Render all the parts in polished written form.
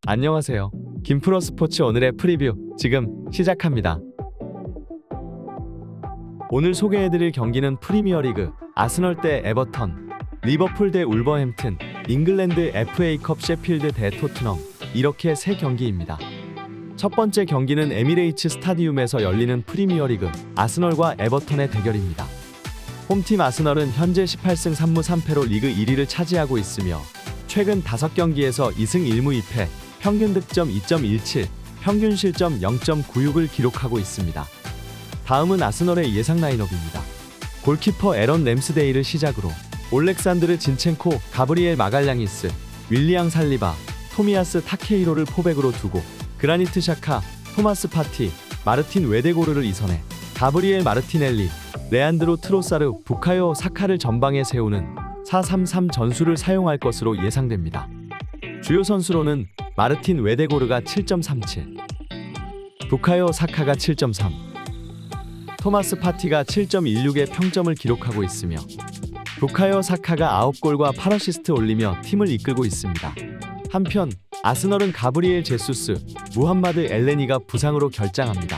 안녕하세요. 김프로스포츠 오늘의 프리뷰 지금 시작합니다. 오늘 소개해드릴 경기는 프리미어리그 아스널 대 에버턴, 리버풀 대 울버햄튼, 잉글랜드 FA컵 셰필드 대 토트넘, 이렇게 세 경기입니다. 첫 번째 경기는 에미레이츠 스타디움에서 열리는 프리미어리그 아스널과 에버턴의 대결입니다. 홈팀 아스널은 현재 18승 3무 3패로 리그 1위를 차지하고 있으며 최근 5경기에서 2승 1무 2패, 평균 득점 2.17, 평균 실점 0.96을 기록하고 있습니다. 다음은 아스널의 예상 라인업입니다. 골키퍼 에런 램스데일을 시작으로 올렉산드르 진첸코, 가브리엘 마갈량이스, 윌리앙 살리바, 토미아스 타케이로를 포백으로 두고 그라니트 샤카, 토마스 파티, 마르틴 웨데고르를 이선해 가브리엘 마르티넬리, 레안드로 트로사르, 부카요 사카를 전방에 세우는 4-3-3 전술을 사용할 것으로 예상됩니다. 주요 선수로는 마르틴 웨데고르가 7.37, 부카요 사카가 7.3, 토마스 파티가 7.16의 평점을 기록하고 있으며 부카요 사카가 9골과 8어시스트 올리며 팀을 이끌고 있습니다. 한편 아스널은 가브리엘 제수스, 무함마드 엘레니가 부상으로 결장합니다.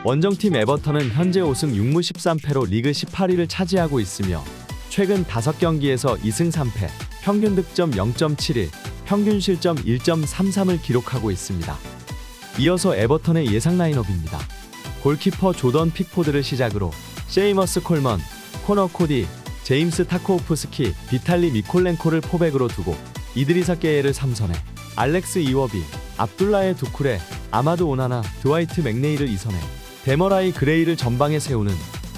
원정팀 에버턴은 현재 5승 6무 13패로 리그 18위를 차지하고 있으며 최근 5경기에서 2승 3패, 평균 득점 0.71, 평균 실점 1.33을 기록하고 있습니다. 이어서 에버턴의 예상 라인업입니다. 골키퍼 조던 픽포드를 시작으로 셰이머스 콜먼, 코너 코디, 제임스 타코우프스키, 비탈리 미콜렌코를 포백으로 두고 이드리사 게에를 3선에 알렉스 이워비, 압둘라에 두쿠레, 아마드 오나나, 드와이트 맥네일을 2선에 데머라이 그레이를 전방에 세우는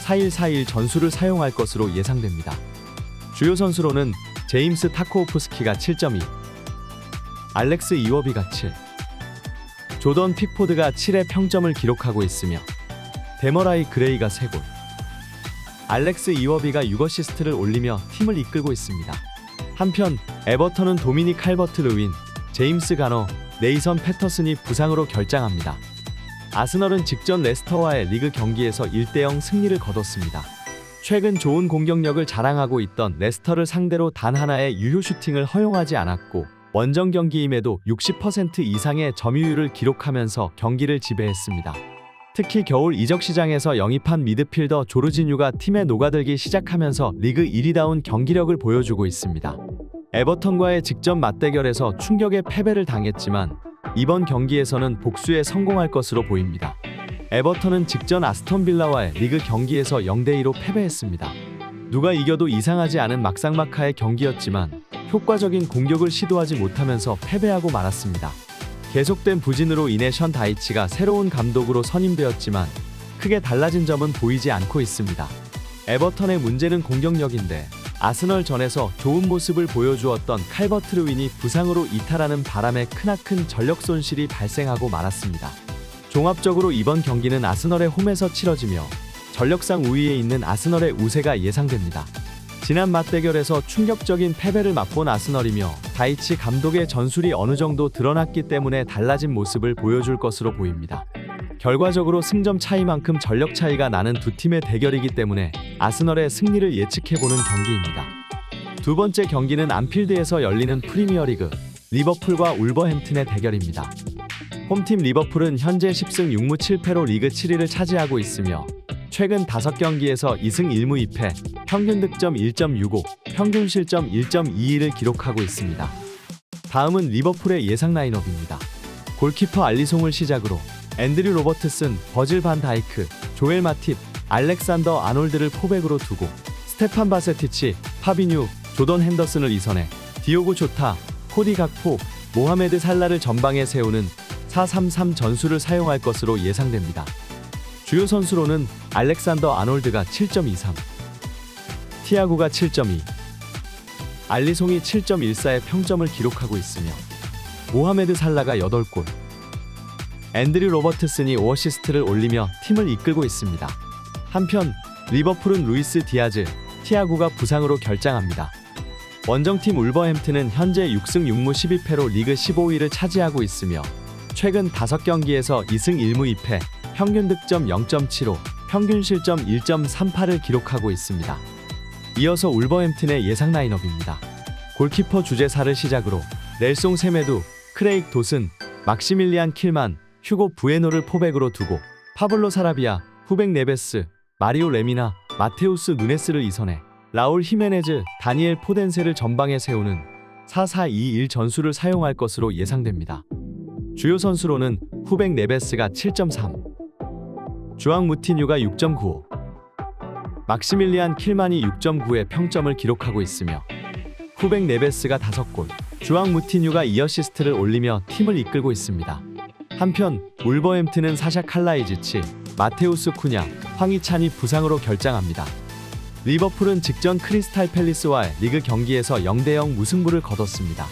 4-1-4-1 전술을 사용할 것으로 예상됩니다. 주요 선수로는 제임스 타코우프스키가 7.2, 알렉스 이워비가 7, 조던 픽포드가 7의 평점을 기록하고 있으며 데머라이 그레이가 3골, 알렉스 이워비가 6어시스트를 올리며 팀을 이끌고 있습니다. 한편 에버턴은 도미닉 칼버트 르윈, 제임스 가너, 네이선 패터슨이 부상으로 결장합니다. 아스널은 직전 레스터와의 리그 경기에서 1-0 승리를 거뒀습니다. 최근 좋은 공격력을 자랑하고 있던 레스터를 상대로 단 하나의 유효 슈팅을 허용하지 않았고 원정 경기임에도 60% 이상의 점유율을 기록하면서 경기를 지배했습니다. 특히 겨울 이적 시장에서 영입한 미드필더 조르지뉴가 팀에 녹아들기 시작하면서 리그 1위다운 경기력을 보여주고 있습니다. 에버턴과의 직전 맞대결에서 충격의 패배를 당했지만 이번 경기에서는 복수에 성공할 것으로 보입니다. 에버턴은 직전 아스톤 빌라와의 리그 경기에서 0-2로 패배했습니다. 누가 이겨도 이상하지 않은 막상막하의 경기였지만 효과적인 공격을 시도하지 못하면서 패배하고 말았습니다. 계속된 부진으로 인해 션 다이치가 새로운 감독으로 선임되었지만 크게 달라진 점은 보이지 않고 있습니다. 에버턴의 문제는 공격력인데 아스널전에서 좋은 모습을 보여주었던 칼버트 르윈이 부상으로 이탈하는 바람에 크나큰 전력 손실이 발생하고 말았습니다. 종합적으로 이번 경기는 아스널의 홈에서 치러지며 전력상 우위에 있는 아스널의 우세가 예상됩니다. 지난 맞대결에서 충격적인 패배를 맛본 아스널이며 다이치 감독의 전술이 어느 정도 드러났기 때문에 달라진 모습을 보여줄 것으로 보입니다. 결과적으로 승점 차이만큼 전력 차이가 나는 두 팀의 대결이기 때문에 아스널의 승리를 예측해보는 경기입니다. 두 번째 경기는 안필드에서 열리는 프리미어리그 리버풀과 울버햄튼의 대결입니다. 홈팀 리버풀은 현재 10승 6무 7패로 리그 7위를 차지하고 있으며 최근 5경기에서 2승 1무 2패, 평균 득점 1.65, 평균 실점 1.21을 기록하고 있습니다. 다음은 리버풀의 예상 라인업입니다. 골키퍼 알리송을 시작으로 앤드류 로버트슨, 버질 반 다이크, 조엘 마팁, 알렉산더 아놀드를 포백으로 두고 스테판 바세티치, 파비뉴, 조던 핸더슨을 이선해 디오고 조타, 코디 각포, 모하메드 살라를 전방에 세우는 4-3-3 전술을 사용할 것으로 예상됩니다. 주요 선수로는 알렉산더 아놀드가 7.23, 티아고가 7.2, 알리송이 7.14의 평점을 기록하고 있으며 모하메드 살라가 8골, 앤드류 로버트슨이 5어시스트를 올리며 팀을 이끌고 있습니다. 한편 리버풀은 루이스 디아즈, 티아고가 부상으로 결장합니다. 원정팀 울버햄튼은 현재 6승 6무 12패로 리그 15위를 차지하고 있으며 최근 5경기에서 2승 1무 2패, 평균 득점 0.75, 평균 실점 1.38을 기록하고 있습니다. 이어서 울버햄튼의 예상 라인업입니다. 골키퍼 주제사를 시작으로 넬송 세메두, 크레익 돛은 막시밀리안 킬만, 휴고 부에노를 포백으로 두고 파블로 사라비아, 후백 네베스, 마리오 레미나, 마테우스 누네스를 이선해 라울 히메네즈, 다니엘 포덴세를 전방에 세우는 4-4-2-1 전술을 사용할 것으로 예상됩니다. 주요 선수로는 후백 네베스가 7.3, 주앙 무티뉴가 6.95, 막시밀리안 킬만이 6.9의 평점을 기록하고 있으며 후백 네베스가 5골, 주앙 무티뉴가 2어시스트를 올리며 팀을 이끌고 있습니다. 한편 울버햄튼은 사샤 칼라이지치, 마테우스 쿠냐, 황희찬이 부상으로 결장합니다. 리버풀은 직전 크리스탈 팰리스와의 리그 경기에서 0-0 무승부를 거뒀습니다.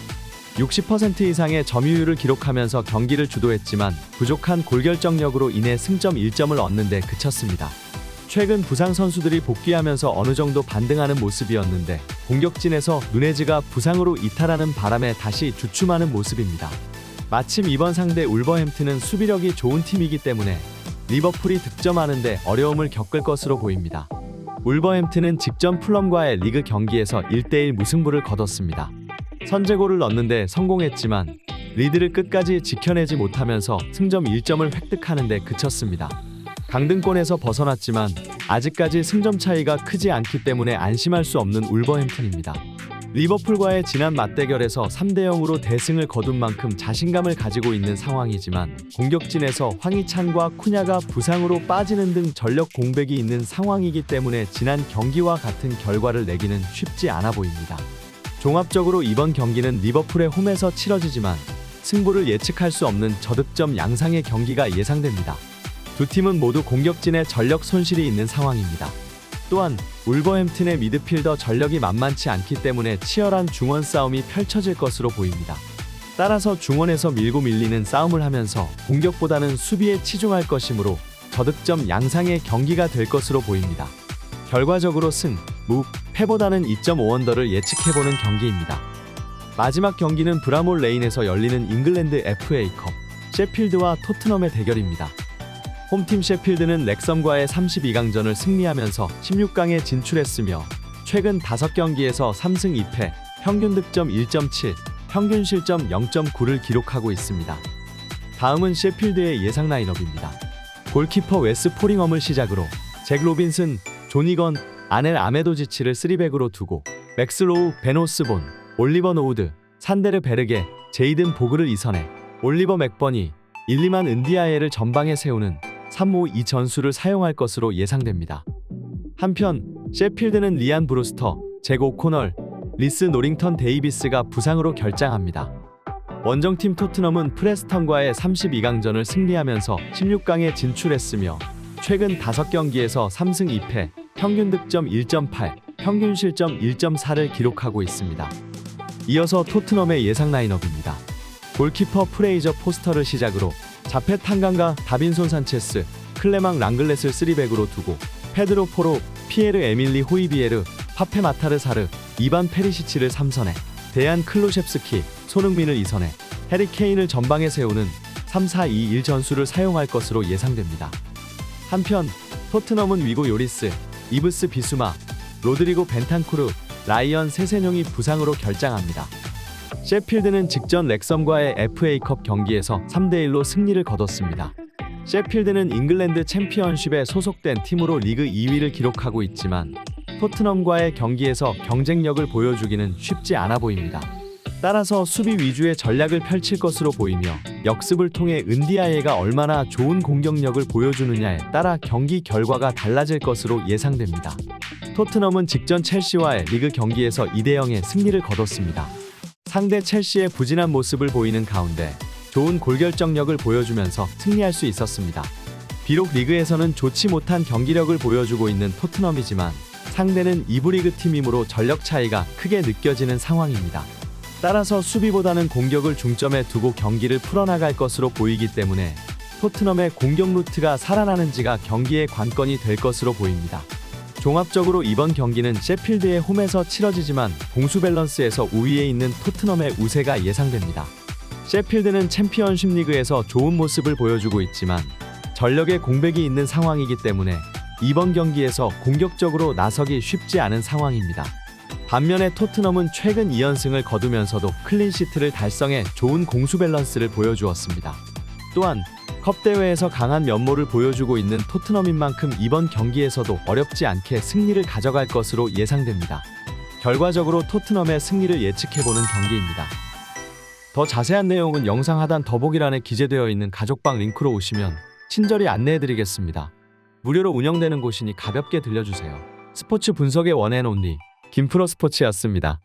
60% 이상의 점유율을 기록하면서 경기를 주도했지만 부족한 골결정력으로 인해 승점 1점을 얻는 데 그쳤습니다. 최근 부상 선수들이 복귀하면서 어느 정도 반등하는 모습이었는데 공격진에서 누네즈가 부상으로 이탈하는 바람에 다시 주춤하는 모습입니다. 마침 이번 상대 울버햄튼은 수비력이 좋은 팀이기 때문에 리버풀이 득점하는데 어려움을 겪을 것으로 보입니다. 울버햄튼은 직전 풀럼과의 리그 경기에서 1-1 무승부를 거뒀습니다. 선제골을 넣는데 성공했지만 리드를 끝까지 지켜내지 못하면서 승점 1점을 획득하는 데 그쳤습니다. 강등권에서 벗어났지만 아직까지 승점 차이가 크지 않기 때문에 안심할 수 없는 울버햄튼입니다. 리버풀과의 지난 맞대결에서 3-0으로 대승을 거둔 만큼 자신감을 가지고 있는 상황이지만 공격진에서 황희찬과 쿠냐가 부상으로 빠지는 등 전력 공백이 있는 상황이기 때문에 지난 경기와 같은 결과를 내기는 쉽지 않아 보입니다. 종합적으로 이번 경기는 리버풀의 홈에서 치러지지만 승부를 예측할 수 없는 저득점 양상의 경기가 예상됩니다. 두 팀은 모두 공격진에 전력 손실이 있는 상황입니다. 또한 울버햄튼의 미드필더 전력이 만만치 않기 때문에 치열한 중원 싸움이 펼쳐질 것으로 보입니다. 따라서 중원에서 밀고 밀리는 싸움을 하면서 공격보다는 수비에 치중할 것이므로 저득점 양상의 경기가 될 것으로 보입니다. 결과적으로 승, 무, 패보다는 2.5언더를 예측해보는 경기입니다. 마지막 경기는 브라몰 레인에서 열리는 잉글랜드 FA컵, 셰필드와 토트넘의 대결입니다. 홈팀 셰필드는 렉섬과의 32강전을 승리하면서 16강에 진출했으며 최근 5경기에서 3승 2패, 평균 득점 1.7, 평균 실점 0.9를 기록하고 있습니다. 다음은 셰필드의 예상 라인업입니다. 골키퍼 웨스 포링엄을 시작으로 잭 로빈슨, 조니건, 아넬 아메도지치를 3백으로 두고 맥스로우, 베 오스본, 올리버 노우드, 산데르 베르게, 제이든 보그를 이선해 올리버 맥버니, 일리만 은디아예를 전방에 세우는 3-5-2 전술을 사용할 것으로 예상됩니다. 한편 셰필드는 리안 브루스터, 잭 오코널, 리스 노링턴 데이비스가 부상으로 결장합니다. 원정팀 토트넘은 프레스턴과의 32강전을 승리하면서 16강에 진출했으며 최근 5경기에서 3승 2패, 평균 득점 1.8, 평균 실점 1.4를 기록하고 있습니다. 이어서 토트넘의 예상 라인업입니다. 골키퍼 프레이저 포스터를 시작으로 자페 탄강가, 다빈손 산체스, 클레망 랑글렛을 3백으로 두고 페드로 포로, 피에르 에밀리 호이비에르, 파페 마타르사르, 이반 페리시치를 3선에 데안 클로셉스키, 손흥민을 2선에 해리 케인을 전방에 세우는 3-4-2-1 전술을 사용할 것으로 예상됩니다. 한편 토트넘은 위고 요리스, 이브스 비수마, 로드리고 벤탄쿠르, 라이언 세세뇽이 부상으로 결장합니다. 셰필드는 직전 렉섬과의 FA컵 경기에서 3-1로 승리를 거뒀습니다. 셰필드는 잉글랜드 챔피언십에 소속된 팀으로 리그 2위를 기록하고 있지만 토트넘과의 경기에서 경쟁력을 보여주기는 쉽지 않아 보입니다. 따라서 수비 위주의 전략을 펼칠 것으로 보이며 역습을 통해 은디아예가 얼마나 좋은 공격력을 보여주느냐에 따라 경기 결과가 달라질 것으로 예상됩니다. 토트넘은 직전 첼시와의 리그 경기에서 2-0의 승리를 거뒀습니다. 상대 첼시의 부진한 모습을 보이는 가운데 좋은 골결정력을 보여주면서 승리할 수 있었습니다. 비록 리그에서는 좋지 못한 경기력을 보여주고 있는 토트넘이지만 상대는 2부 리그 팀이므로 전력 차이가 크게 느껴지는 상황입니다. 따라서 수비보다는 공격을 중점에 두고 경기를 풀어나갈 것으로 보이기 때문에 토트넘의 공격 루트가 살아나는지가 경기의 관건이 될 것으로 보입니다. 종합적으로 이번 경기는 셰필드의 홈에서 치러지지만 공수 밸런스에서 우위에 있는 토트넘의 우세가 예상됩니다. 셰필드는 챔피언십 리그에서 좋은 모습을 보여주고 있지만 전력의 공백이 있는 상황이기 때문에 이번 경기에서 공격적으로 나서기 쉽지 않은 상황입니다. 반면에 토트넘은 최근 2연승을 거두면서도 클린시트를 달성해 좋은 공수 밸런스를 보여주었습니다. 또한 컵 대회에서 강한 면모를 보여주고 있는 토트넘인 만큼 이번 경기에서도 어렵지 않게 승리를 가져갈 것으로 예상됩니다. 결과적으로 토트넘의 승리를 예측해보는 경기입니다. 더 자세한 내용은 영상 하단 더보기란에 기재되어 있는 가족방 링크로 오시면 친절히 안내해드리겠습니다. 무료로 운영되는 곳이니 가볍게 들려주세요. 스포츠 분석의 원앤온리 김프로 스포츠였습니다.